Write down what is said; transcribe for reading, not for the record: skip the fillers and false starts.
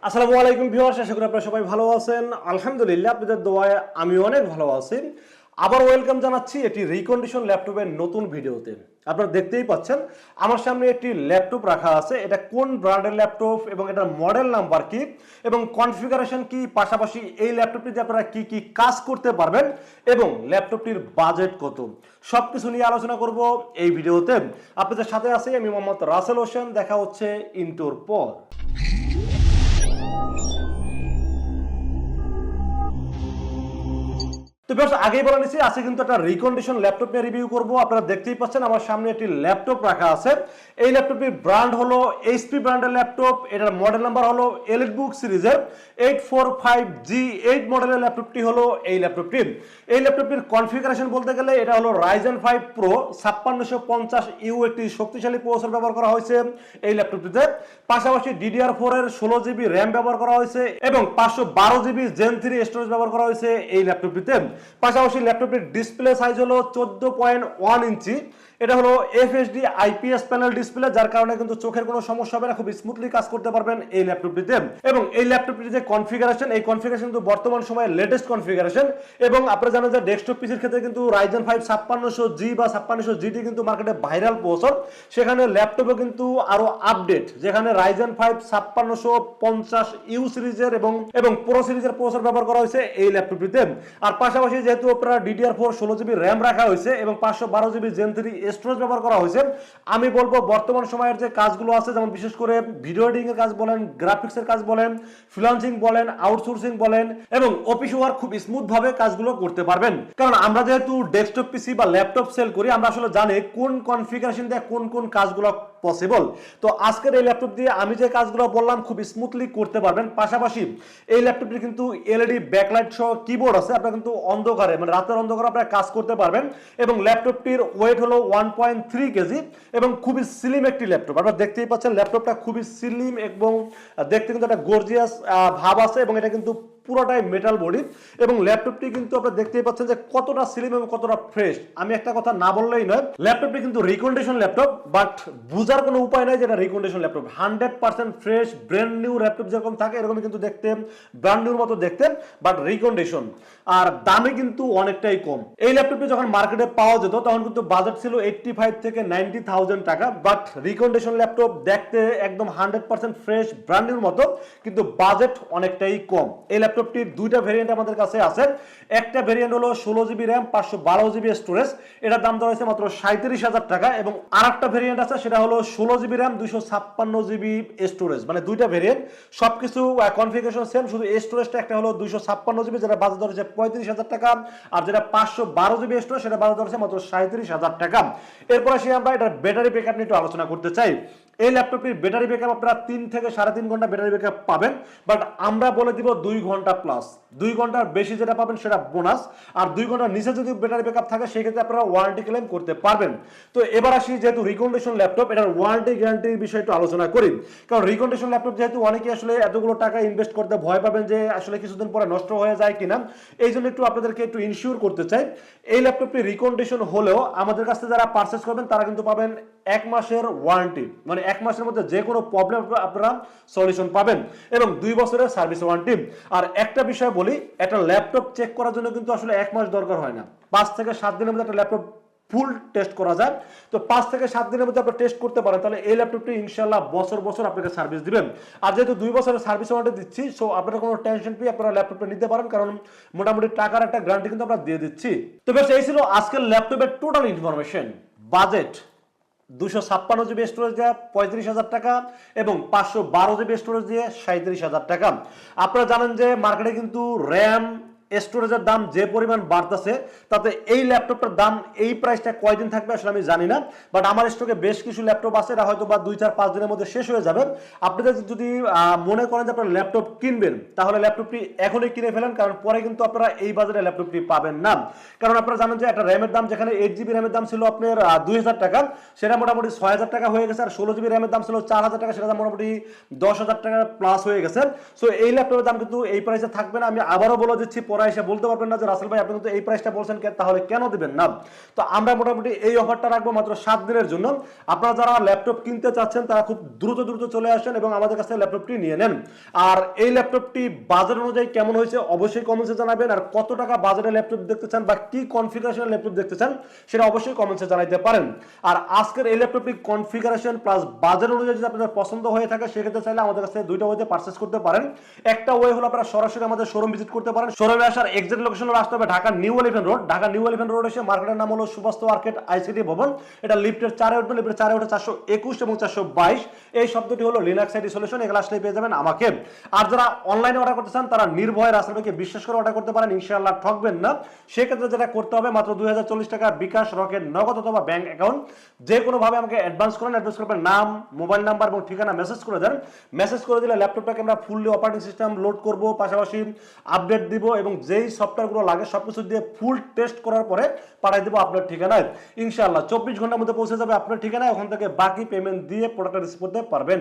আসসালামু আলাইকুম ভিউয়ার্স, আশা করি আপনারা সবাই ভালো আছেন। আলহামদুলিল্লাহ, আপনাদের দোয়ায় আমি অনেক ভালো আছি। আবার ওয়েলকাম জানাচ্ছি এটি রিকন্ডিশন ল্যাপটপের নতুন ভিডিওতে। আপনারা দেখতেই পাচ্ছেন আমার সামনে একটি ল্যাপটপ রাখা আছে। এটা কোন ব্র্যান্ডের ল্যাপটপ এবং এটার মডেল নাম্বার কি এবং কনফিগারেশন কি, পাশাপাশি এই ল্যাপটপটিতে আপনারা কি কি কাজ করতে পারবেন এবং ল্যাপটপটির বাজেট কত, সবকিছু নিয়ে আলোচনা করব এই ভিডিওতে। আপনাদের সাথে আছি আমি মোহাম্মদ রাসেল হোসেন। দেখা হচ্ছে ইন্টোর পর। তো বেশ আগেই বলে নিচ্ছি, আজকে কিন্তু একটা রিকন্ডিশন ল্যাপটপ নিয়ে রিভিউ করব। আপনারা দেখতেই পাচ্ছেন আমার সামনে একটি ল্যাপটপ রাখা আছে। এই ল্যাপটপটির ব্র্যান্ড হলো এইচপি ব্র্যান্ডের ল্যাপটপ। এটার মডেল নাম্বার হলো এলিটবুক সিরিজের 845G8 মডেলের ল্যাপটপটি হলো এই ল্যাপটপটি। এই ল্যাপটপটির কনফিগারেশন বলতে গেলে এটা হলো Ryzen 5 Pro 5650U একটি শক্তিশালী প্রসেসর ব্যবহার করা হয়েছে এই ল্যাপটপটিতে। পাশাপাশি DDR4 এর 16GB র্যাম ব্যবহার করা হয়েছে এবং 512GB Gen 3 স্টোরেজ ব্যবহার করা হয়েছে এই ল্যাপটপটিতে। পাশাপাশি ল্যাপটপটির ডিসপ্লে সাইজ হলো 14.1 ইঞ্চি। এটা হলো FHD IPS প্যানেল ডিসপ্লে, যার কারণে কিন্তু চোখের কোনো সমস্যা হবে না, খুব স্মুথলি কাজ করতে পারবেন এই ল্যাপটপটিতে। এবং এই ল্যাপটপটির যে কনফিগারেশন, এই কনফিগারেশন কিন্তু বর্তমান সময়ে লেটেস্ট কনফিগারেশন। এবং আপনারা জানেন যে ডেস্কটপ পিসির ক্ষেত্রে কিন্তু Ryzen 5 5600G বা 5600GT কিন্তু মার্কেটে ভাইরাল প্রসেসর। সেখানে ল্যাপটপে কিন্তু আরো আপডেট, যেখানে Ryzen 5 5650U সিরিজের এবং প্রো সিরিজের প্রসেসর ব্যবহার করা হয়েছে এই ল্যাপটপটিতে। আর পাশাপাশি যেহেতু আপনারা DDR4 16GB র্যাম রাখা হয়েছে এবং 512GB Gen 3 স্টোরেজ ব্যবহার করা হয়েছে, আমি বলবো বর্তমান সময়ের যে কাজগুলো আছে, যেমন বিশেষ করে ভিডিও এডিটিং এর কাজ বলেন, গ্রাফিক্সের কাজ বলেন, ফ্রিল্যান্সিং বলেন, আউটসোর্সিং বলেন এবং অফিস ওয়ার্ক খুব স্মুথ ভাবে কাজগুলো করতে পারবেন। কারণ আমরা যেহেতু ডেস্কটপ পিসি বা ল্যাপটপ সেল করি, আমরা আসলে জানি কোন কনফিগারেশন দিয়ে কোন কোন কাজগুলো পসিবল। তো আজকের এই ল্যাপটপ দিয়ে আমি যে কাজগুলো বললাম খুব স্মুথলি করতে পারবেন। পাশাপাশি এই ল্যাপটপটি কিন্তু এলইডি ব্যাকলাইট সহ কিবোর্ড আছে। আপনারা কিন্তু অন্ধকারে, মানে রাতের অন্ধকারে আপনারা কাজ করতে পারবেন। এবং ল্যাপটপটির ওয়েট হলো 1.3 কেজি এবং খুবই স্লিম একটি ল্যাপটপ। আপনারা দেখতেই পাচ্ছেন ল্যাপটপটা খুবই স্লিম এবং দেখতে কিন্তু একটা গর্জিয়াস ভাব আছে এবং এটা কিন্তু পুরোটাই মেটাল বডি। এবং ল্যাপটপটি কিন্তু আপনারা দেখতেই পাচ্ছেন যে কতটা স্লিম এবং কতটা ফ্রেশ। আমি একটা কথা না বললেই নয়, ল্যাপটপটি কিন্তু রিকন্ডিশন ল্যাপটপ, বাট বুঝার কোনো উপায় নাই যেটা recondition laptop. 100% fresh brand new laptop যেরকম থাকে এরকমই কিন্তু দেখতে, ব্র্যান্ড নিউর মতো দেখতে, বাট রিকন্ডিশন। আর দামে কিন্তু অনেকটাই কম। এই ল্যাপটপটি যখন মার্কেটে পাওয়া যেত তখন কিন্তু বাজেট ছিল 85 থেকে 90,000 টাকা, বাট রিকন্ডিশন ল্যাপটপ দেখতে একদম 100% ফ্রেশ ব্র্যান্ড নিউর মতো, কিন্তু বাজেট অনেকটাই কম। এই ল্যাপটপটির দুইটা ভেরিয়েন্ট আমাদের কাছে আছে। একটা ভেরিয়েন্ট হলো 16GB র্যাম 512GB স্টোরেজ, এটার দাম দেওয়া হয়েছে মাত্র 37,000 টাকা। এবং আরেকটা ভেরিয়েন্ট আছে, সেটা হলো 16GB র্যাম 256GB স্টোরেজ, মানে দুইটা ভেরিয়েন্ট, সবকিছু কনফিগারেশন সেম, শুধু স্টোরেজটা একটা হলো 256GB, যেটা বাজার দর হচ্ছে 35,000 টাকা, আর যেটা 512GB স্টোরেজ সেটা বাজার দর হচ্ছে মাত্র 37,000 টাকা। এরপর আসি আমরা এটার ব্যাটারি ব্যাকআপ নিয়ে একটু আলোচনা করতে চাই। এই ল্যাপটপটির ব্যাটারি ব্যাকআপ আপনারা 3 থেকে 3.5 ঘন্টা ব্যাটারি ব্যাকআপ পাবেন, বাট আমরা বলে দিব 2 ঘন্টা প্লাস। 2 ঘন্টার বেশি যেটা পাবেন সেটা বোনাস, আর 2 ঘন্টার নিচে যদি ব্যাটারি ব্যাকআপ থাকে সেক্ষেত্রে আপনারা ওয়ারেন্টি ক্লেম করতে পারবেন। তো এবার আসি, যেহেতু রিকন্ডিশন ল্যাপটপ, এটার ওয়ারেন্টি গ্যারান্টির বিষয়ে একটু আলোচনা করি। কারণ রিকন্ডিশন ল্যাপটপ যেহেতু অনেকে আসলে এতগুলো টাকা ইনভেস্ট করতে ভয় পাবেন যে আসলে কিছুদিন পরে নষ্ট হয়ে যায় কিনা, এই জন্য একটু আপনাদেরকে একটু ইনশিওর করতে চাই। এই ল্যাপটপটি রিকন্ডিশন হলেও আমাদের কাছে যারা পারচেস করবেন তারা কিন্তু পাবেন 1 মাসের ওয়ারেন্টি, মানে 1 মাসের মধ্যে যে কোনো প্রবলেম আপনারা সলিউশন পাবেন, এবং 2 বছরের সার্ভিস ওয়ারেন্টি। আর একটা বিষয় বলি, একটা ল্যাপটপ চেক করার জন্য কিন্তু আসলে 1 মাস দরকার হয় না, 5 থেকে 7 দিনের মধ্যে একটা ল্যাপটপ ফুল টেস্ট করা যায়। তো 5 থেকে 7 দিনের মধ্যে আপনি টেস্ট করতে পারেন, তাহলে এই ল্যাপটপটি ইনশাআল্লাহ বছর বছর আপনাকে সার্ভিস দিবেন। আর যেহেতু 2 বছরের সার্ভিস ওয়ারেন্টি দিচ্ছি, সো আপনারা কোনো টেনশন ফ্রি আপনারা ল্যাপটপটা নিতে পারেন, কারণ মোটামুটি টাকার একটা গ্যারান্টি কিন্তু আমরা দিয়ে দিচ্ছি। তো বেশ, এই ছিল আজকের ল্যাপটপের total information. Budget 256GB storage দিয়ে 35,000 টাকা এবং 512GB স্টোরেজ দিয়ে 37,000 টাকা। আপনারা জানেন যে মার্কেটে কিন্তু র্যাম স্টোরেজের দাম যে পরিমাণ বাড়তেছে, তাতে এই ল্যাপটপটার দাম এই প্রাইসটা কয়দিন থাকবে আসলে আমি জানি না, বাট আমার স্টকে বেশ কিছু ল্যাপটপ আছে, এটা হয়তো বা 2-4-5 দিনের মধ্যে শেষ হয়ে যাবে। আপনাদের যদি মনে করেন যে আপনারা ল্যাপটপ কিনবেন, তাহলে ল্যাপটপটি এখনই কিনে ফেলেন, কারণ পরে কিন্তু আপনারা এই বাজারে ল্যাপটপটি পাবেন না। কারণ আপনারা জানেন যে একটা র্যামের দাম, যেখানে 8GB র্যামের দাম ছিল আপনার 2,000 টাকা, সেটা মোটামুটি 6,000 টাকা হয়ে গেছে। আর 16GB র্যামের দাম ছিল 4,000 টাকা, সেটা দাম মোটামুটি 10,000 টাকা প্লাস হয়ে গেছে। সো এই ল্যাপটপের দাম কিন্তু এই প্রাইসে থাকবে না। আমি আবারও বলে দিচ্ছি, পরে এসে বলতে পারবেন না যে রাসেল ভাই আপনি তো এই প্রাইসটা বলছেন তাহলে কেন দিবেন না। তো আমরা মোটামুটি এই অফারটা রাখবো মাত্র 7 দিনের জন্য। আপনারা যারা ল্যাপটপ কিনতে চাচ্ছেন তারা খুব দ্রুত চলে আসেন এবং আমাদের কাছে ল্যাপটপটি নিয়ে নেন। আর এই ল্যাপটপটি বাজার অনুযায়ী কেমন হয়েছে অবশ্যই কমেন্টসে জানাবেন, আর কত টাকা বাজারে ল্যাপটপ দেখতে চান বা কি কনফিগারেশন ল্যাপটপ দেখতে চান সেটা অবশ্যই কমেন্টসে জানাইতে পারেন। আর আজকের এই ল্যাপটপটি কনফিগারেশন প্লাস বাজার অনুযায়ী যদি আপনাদের পছন্দ হয়ে থাকে সেক্ষেত্রে চাইলে আমাদের কাছে দুইটা ওয়েতে পারচেজ করতে পারেন। একটা ওয়ে হলো আপনারা সরাসরি আমাদের শোরুম ভিজিট করতে পারেন। শোরুমে আসার এক্সাক্ট লোকেশন হলো আসতে হবে Dhaka new elephant road. Dhaka new elephant road এসে মার্কেটের নাম হলো সুবাস্তু মার্কেট আইসিটি ভবন। এটা লিফটের 4 উঠবে, লিফটের 4 উঠে 421 এবং 422। এই শব্দটি হলো লিনাক্স আইডি সলিউশন, এগুলো আসলে পেয়ে যাবেন আমাকে। আর যারা অনলাইনে অর্ডার করতে চান তারা নির্ভয়ে রাসেল ভাইকে বিশ্বাস করে অর্ডার করতে পারেন, ইনশাআল্লাহ ঠকবেন না। সেক্ষেত্রে যেটা করতে হবে মাত্র 2040 টাকা বিকাশ, রকেট, নগদ অথবা ব্যাংক অ্যাকাউন্ট যে কোনো ভাবে আমাকে অ্যাডভান্স করেন। অ্যাডভান্স করবেন নাম, মোবাইল নাম্বার এবং ঠিকানা মেসেজ করে দেন। মেসেজ করে দিলে ল্যাপটপটাকে আমরা ফুললি অপারেটিং সিস্টেম লোড করব, পাশাপাশি আপডেট দিব এবং যেই সফটওয়্যারগুলো লাগে সবকিছু দিয়ে ফুল টেস্ট করার পরে পাঠাই দেবো আপনার ঠিকানায়। ইনশাআল্লাহ 24 ঘন্টার মধ্যে পৌঁছে যাবে আপনার ঠিকানায়। ওখান থেকে বাকি পেমেন্ট দিয়ে প্রোডাক্টটা রিসিভ করতে পারবেন।